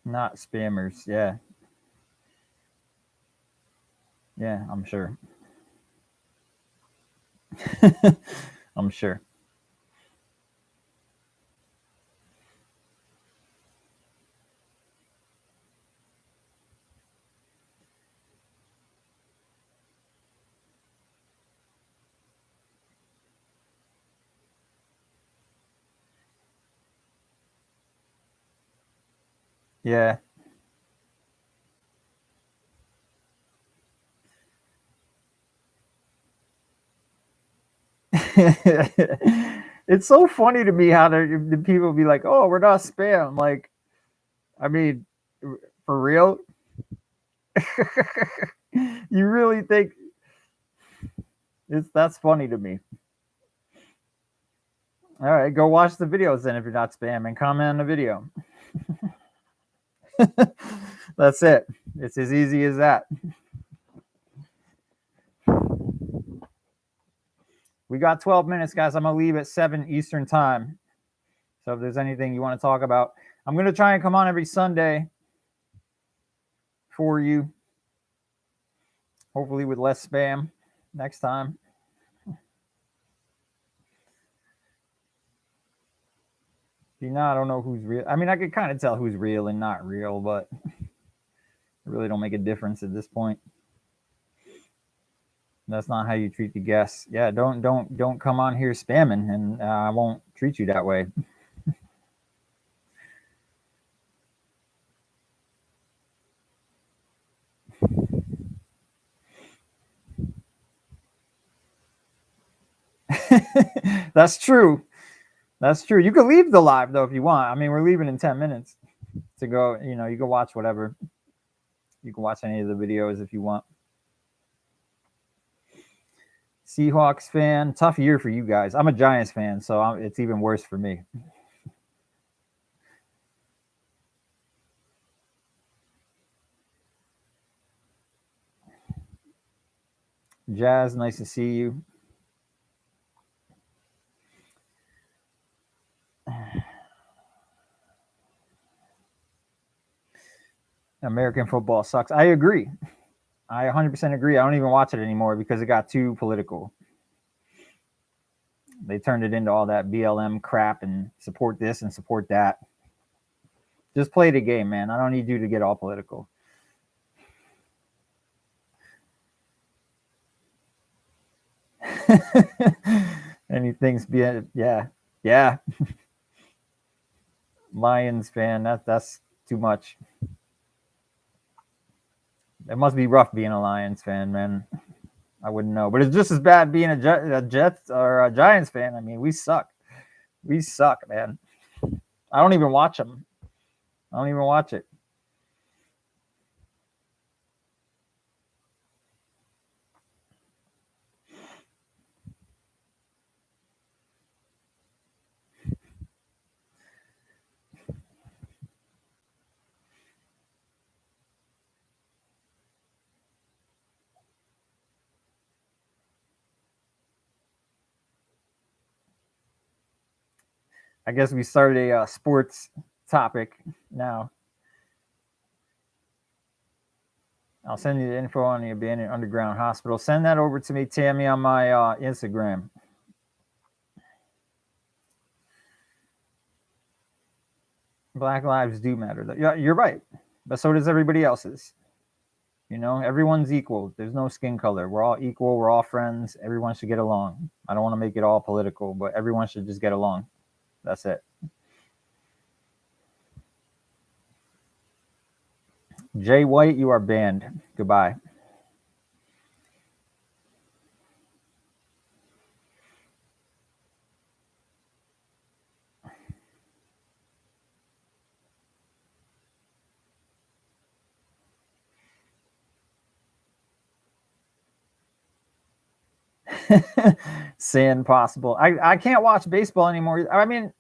Not spammers. Yeah. Yeah, I'm sure. I'm sure. Yeah. It's so funny to me how the people be like, "Oh, we're not spam." Like, I mean, for real? You really think that's funny to me? All right, go watch the videos then if you're not spamming. Comment on the video. That's it. It's as easy as that. We got 12 minutes, guys. I'm going to leave at 7 Eastern time. So if there's anything you want to talk about, I'm going to try and come on every Sunday for you. Hopefully with less spam next time. You know, I don't know who's real. I mean, I could kind of tell who's real and not real, but it really don't make a difference at this point. That's not how you treat the guests. Yeah, don't come on here spamming, and I won't treat you that way. That's true. That's true. You can leave the live though if you want. I mean, we're leaving in 10 minutes to go. You know, you can watch whatever. You can watch any of the videos if you want. Seahawks fan. Tough year for you guys. I'm a Giants fan, so it's even worse for me. Jazz, nice to see you. American football sucks. I agree. I 100% agree. I don't even watch it anymore because it got too political. They turned it into all that BLM crap and support this and support that. Just play the game, man. I don't need you to get all political. Anything's being, yeah. Lions fan, that's too much. It must be rough being a Lions fan, man. I wouldn't know, but it's just as bad being a Jets or a Giants fan. I mean, we suck. We suck, man. I don't even watch them. I don't even watch it. I guess we started a sports topic now. I'll send you the info on the abandoned underground hospital. Send that over to me, Tammy, on my Instagram. Black lives do matter. Yeah, you're right, but so does everybody else's. You know, everyone's equal. There's no skin color. We're all equal. We're all friends. Everyone should get along. I don't want to make it all political, but everyone should just get along. That's it. Jay White, you are banned. Goodbye. Saying possible. I can't watch baseball anymore. I mean,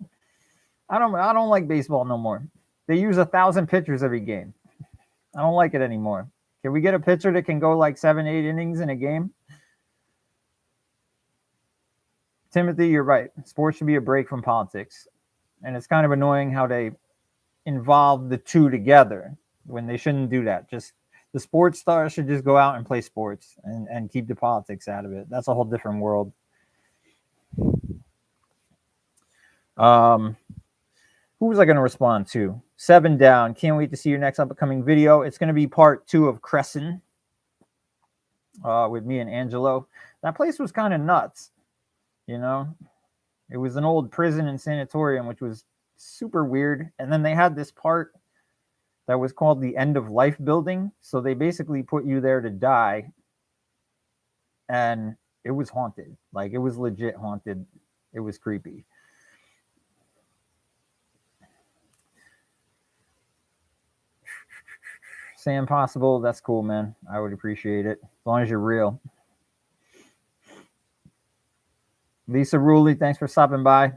I don't like baseball no more. They use 1,000 pitchers every game. I don't like it anymore. Can we get a pitcher that can go like 7, 8 innings in a game? Timothy, you're right. Sports should be a break from politics. And it's kind of annoying how they involve the two together when they shouldn't do that. Just the sports stars should just go out and play sports and keep the politics out of it. That's a whole different world. Who was I going to respond to? 7 down. Can't wait to see your next upcoming video. It's going to be part 2 of Crescent with me and Angelo. That place was kind of nuts. You know, it was an old prison and sanatorium, which was super weird. And then they had this part that was called the end of life building. So they basically put you there to die. And it was haunted. Like, it was legit haunted. It was creepy. Sam Possible, that's cool, man. I would appreciate it as long as you're real. Lisa Ruley, thanks for stopping by.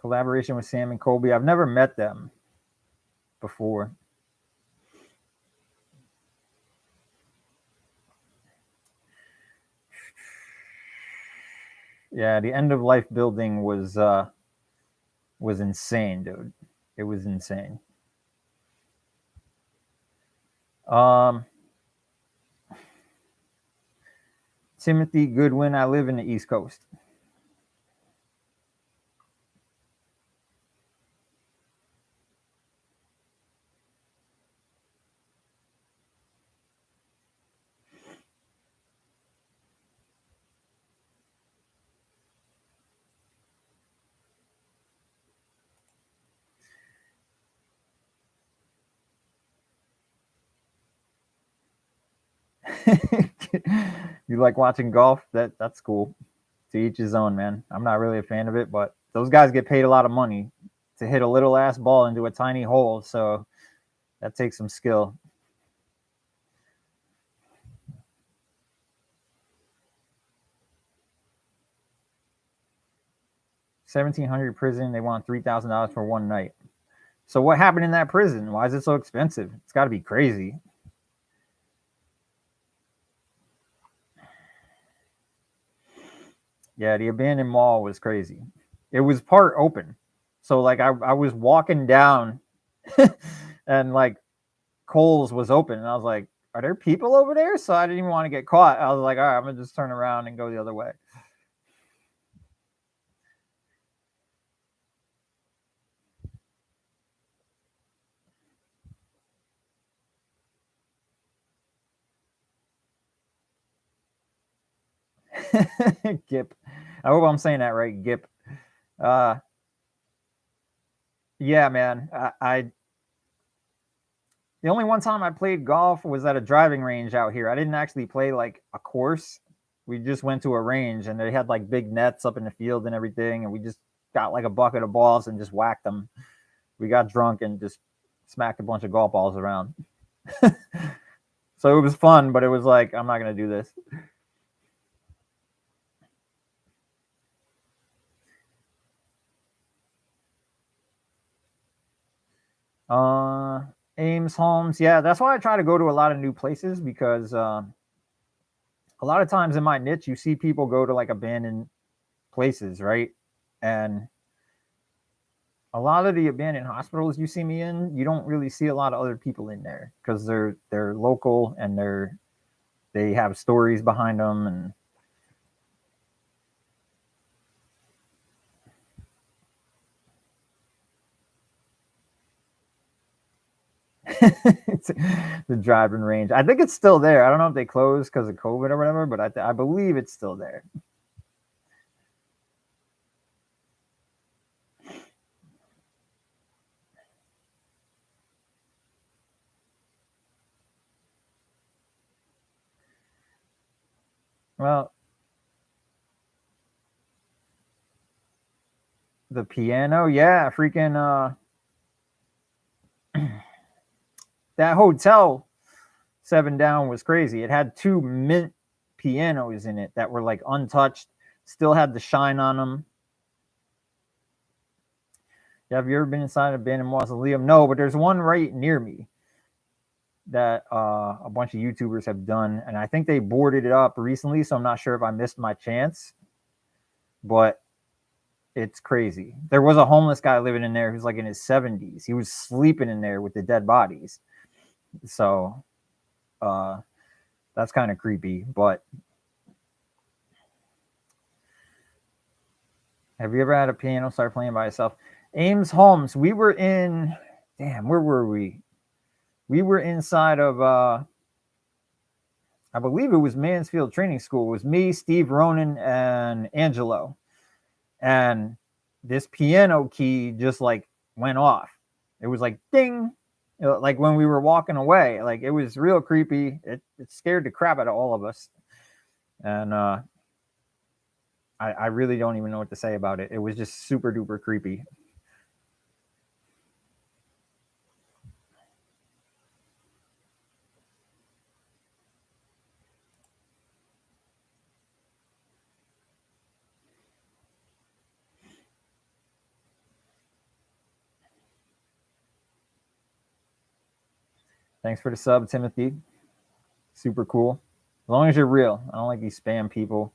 Collaboration with Sam and Colby. I've never met them before. Yeah, the end of life building was insane, dude. It was insane. Timothy Goodwin, I live in the East Coast. You like watching golf? That's cool. To each his own, man. I'm not really a fan of it, but those guys get paid a lot of money to hit a little ass ball into a tiny hole, so that takes some skill. $1,700 prison. They want $3,000 for one night. So what happened in that prison? Why is it so expensive? It's got to be crazy. Yeah, the abandoned mall was crazy. It was part open. So like I was walking down and like Kohl's was open and I was like, are there people over there? So I didn't even want to get caught. I was like, all right, I'm gonna just turn around and go the other way. Gip. I hope I'm saying that right, Gip. Uh yeah, man. The only one time I played golf was at a driving range out here. I didn't actually play like a course. We just went to a range and they had like big nets up in the field and everything, and we just got like a bucket of balls and just whacked them. We got drunk and just smacked a bunch of golf balls around. So it was fun, but it was like, I'm not gonna do this. Ames, Holmes, yeah, that's why I try to go to a lot of new places because a lot of times in my niche, you see people go to like abandoned places, right? And a lot of the abandoned hospitals you see me in, you don't really see a lot of other people in there because they're local and they have stories behind them and the driving range. I think it's still there. I don't know if they closed because of COVID or whatever, but I believe it's still there. Well, the piano, yeah, freaking that hotel 7 Down was crazy. It had 2 mint pianos in it that were like untouched, still had the shine on them. Yeah, have you ever been inside an abandoned mausoleum? No, but there's one right near me that a bunch of YouTubers have done, and I think they boarded it up recently, so I'm not sure if I missed my chance, but it's crazy. There was a homeless guy living in there who's like in his 70s. He was sleeping in there with the dead bodies. So that's kind of creepy, but have you ever had a piano start playing by itself? Ames, Holmes, we were in, damn, where were we? We were inside of I believe it was Mansfield Training School. It was me, Steve Ronan, and Angelo. And this piano key just like went off. It was like ding, like when we were walking away. Like it was real creepy. It scared the crap out of all of us. And I really don't even know what to say about it. It was just super duper creepy. Thanks for the sub, Timothy. Super cool. As long as you're real. I don't like these spam people.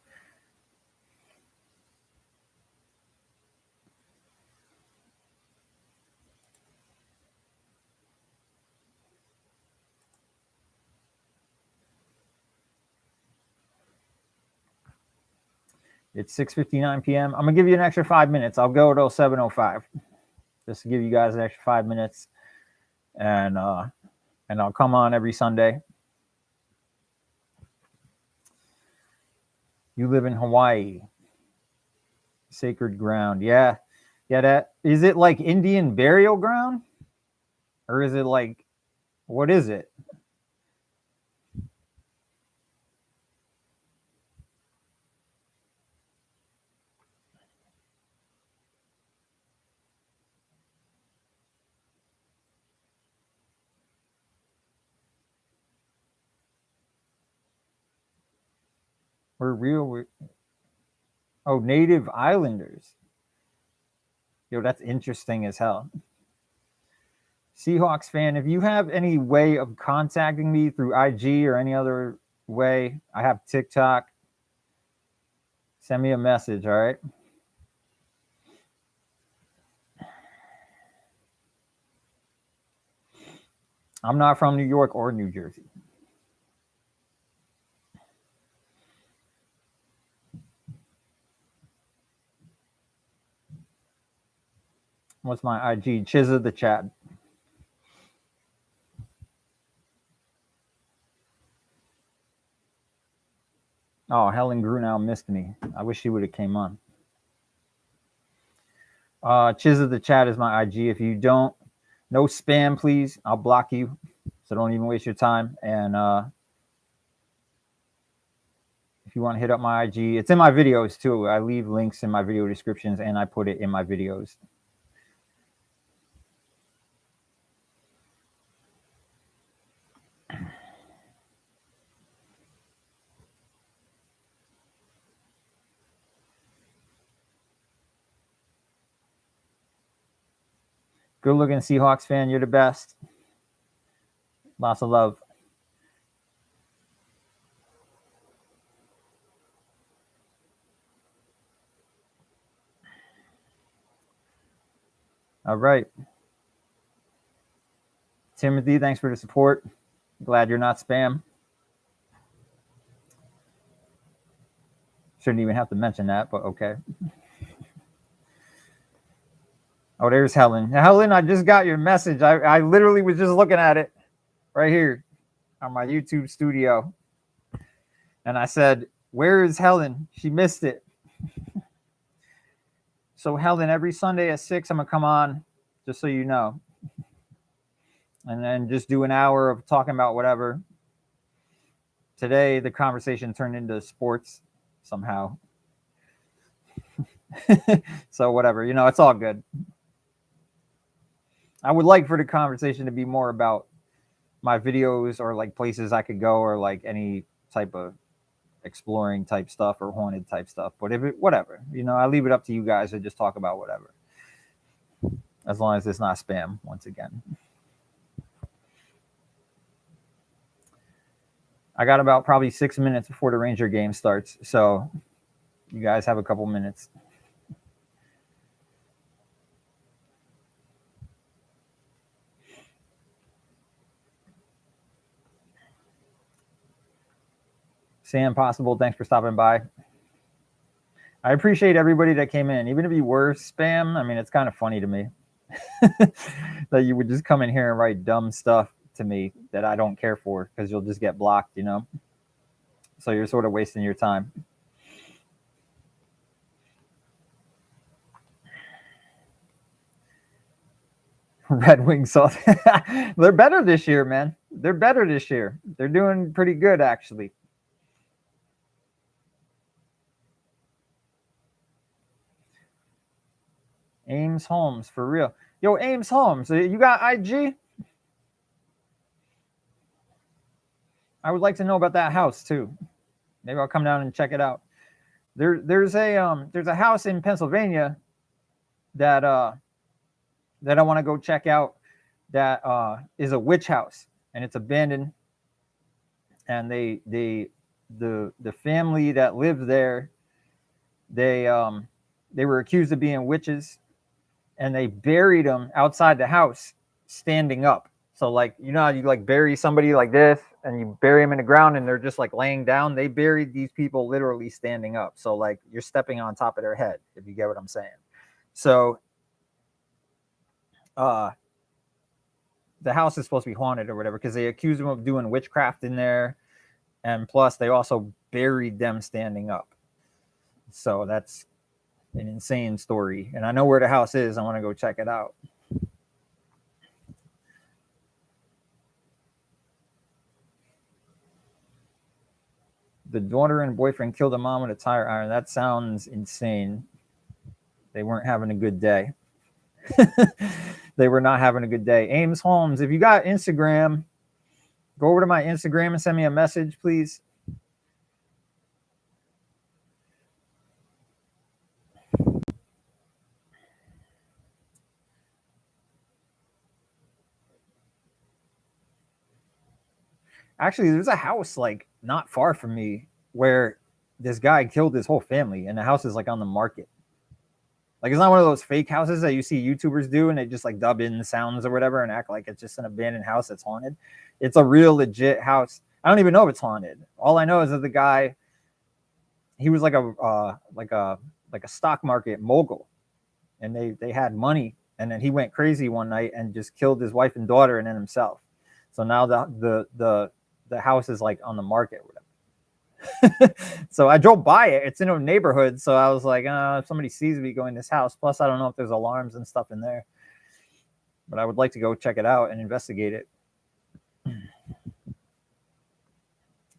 It's 6:59 p.m. I'm gonna give you an extra 5 minutes. I'll go till 7:05, just to give you guys an extra 5 minutes, and I'll come on every Sunday. You live in Hawaii, sacred ground. Yeah, yeah. That is it. Like Indian burial ground, or is it like what is it? We're real. Oh, Native Islanders. Yo, that's interesting as hell. Seahawks fan, if you have any way of contacting me through IG or any other way, I have TikTok. Send me a message, all right? I'm not from New York or New Jersey. What's my IG? Chizza the chat. Helen Grunow missed me. I wish she would have came on. Chizza the chat is my IG. If you don't, no spam, please. I'll block you. So don't even waste your time. And if you want to hit up my IG, it's in my videos too. I leave links in my video descriptions and I put it in my videos. Good looking Seahawks fan. You're the best. Lots of love. All right. Timothy, thanks for the support. Glad you're not spam. Shouldn't even have to mention that, but okay. Oh, there's Helen. Helen, I just got your message. I literally was just looking at it right here on my YouTube studio. And I said, where is Helen? She missed it. So, Helen, every Sunday at 6, I'm going to come on, just so you know. And then just do an hour of talking about whatever. Today, the conversation turned into sports somehow. So, whatever. It's all good. I would like for the conversation to be more about my videos or like places I could go or like any type of exploring type stuff or haunted type stuff. But if it, whatever, I leave it up to you guys to just talk about whatever. As long as it's not spam, once again. I got about probably 6 minutes before the Ranger game starts. So you guys have a couple minutes. Sam Possible, thanks for stopping by. I appreciate everybody that came in. Even if you were spam, I mean, it's kind of funny to me that you would just come in here and write dumb stuff to me that I don't care for because you'll just get blocked, So you're sort of wasting your time. Red Wing Salt. They're better this year, man. They're better this year. They're doing pretty good, actually. Ames Holmes, for real. Yo, Ames Holmes, you got IG? I would like to know about that house too. Maybe I'll come down and check it out. There's a house in Pennsylvania that that I want to go check out. That is a witch house, and it's abandoned. And the family that lived there, they were accused of being witches, and they buried them outside the house standing up. So like, you know how you like bury somebody like this and you bury them in the ground and they're just like laying down? They buried these people literally standing up. So like you're stepping on top of their head, if you get what I'm saying. So the house is supposed to be haunted or whatever because they accused them of doing witchcraft in there. And plus they also buried them standing up. So that's an insane story. And I know where the house is. I want to go check it out. The daughter and boyfriend killed a mom with a tire iron. That sounds insane. They weren't having a good day. They were not having a good day. Ames Holmes, if you got Instagram, go over to my Instagram and send me a message, please. Actually, there's a house like not far from me where this guy killed his whole family, and the house is like on the market. Like it's not one of those fake houses that you see YouTubers do and they just like dub in sounds or whatever and act like it's just an abandoned house that's haunted. It's a real legit house. I don't even know if it's haunted. All I know is that the guy, he was like a stock market mogul, and they had money, and then he went crazy one night and just killed his wife and daughter and then himself. So now the house is like on the market or whatever. So I drove by it. It's in a neighborhood, so I was like, if somebody sees me going to this house, plus I don't know if there's alarms and stuff in there, but I would like to go check it out and investigate it.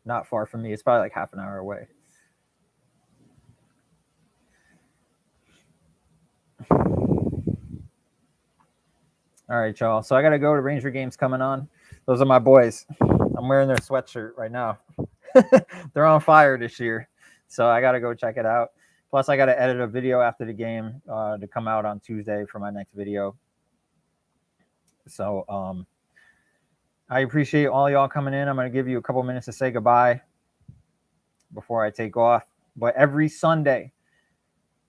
Not far from me. It's probably like half an hour away. All right, y'all. So I got to go to Ranger games coming on. Those are my boys. I'm wearing their sweatshirt right now. They're on fire this year. So I got to go check it out. Plus, I got to edit a video after the game to come out on Tuesday for my next video. So I appreciate all y'all coming in. I'm going to give you a couple minutes to say goodbye before I take off. But every Sunday,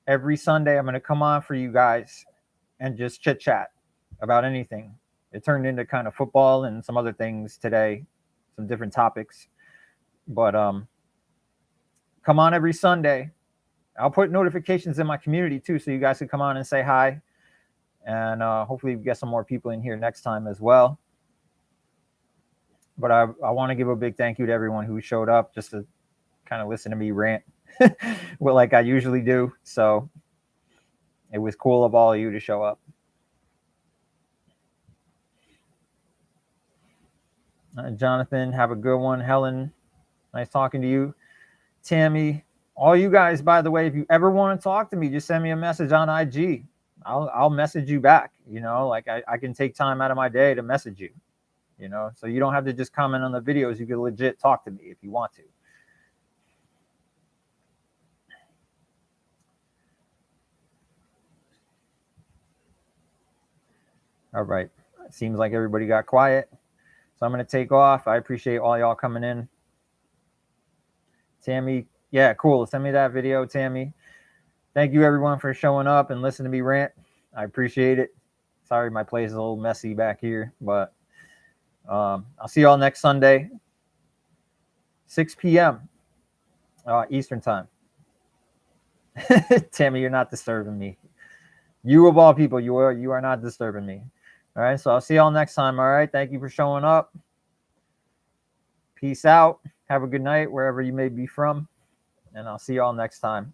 I'm going to come on for you guys and just chit chat about anything. It turned into kind of football and some other things today, some different topics. But come on every Sunday. I'll put notifications in my community too, so you guys can come on and say hi. And hopefully we get some more people in here next time as well. But I want to give a big thank you to everyone who showed up just to kind of listen to me rant, well, like I usually do. So it was cool of all of you to show up. Jonathan, have a good one. Helen, nice talking to you. Tammy, all you guys, by the way, if you ever want to talk to me, just send me a message on IG. I'll message you back. You know, like I can take time out of my day to message you. You know, so you don't have to just comment on the videos. You can legit talk to me if you want to. All right. It seems like everybody got quiet. So I'm going to take off. I appreciate all y'all coming in. Tammy, yeah, cool. Send me that video, Tammy. Thank you, everyone, for showing up and listening to me rant. I appreciate it. Sorry, my place is a little messy back here, but I'll see y'all next Sunday, 6 p.m. Eastern time. Tammy, you're not disturbing me. You of all people, you are not disturbing me. All right, so I'll see y'all next time. All right, thank you for showing up. Peace out. Have a good night wherever you may be from, and I'll see y'all next time.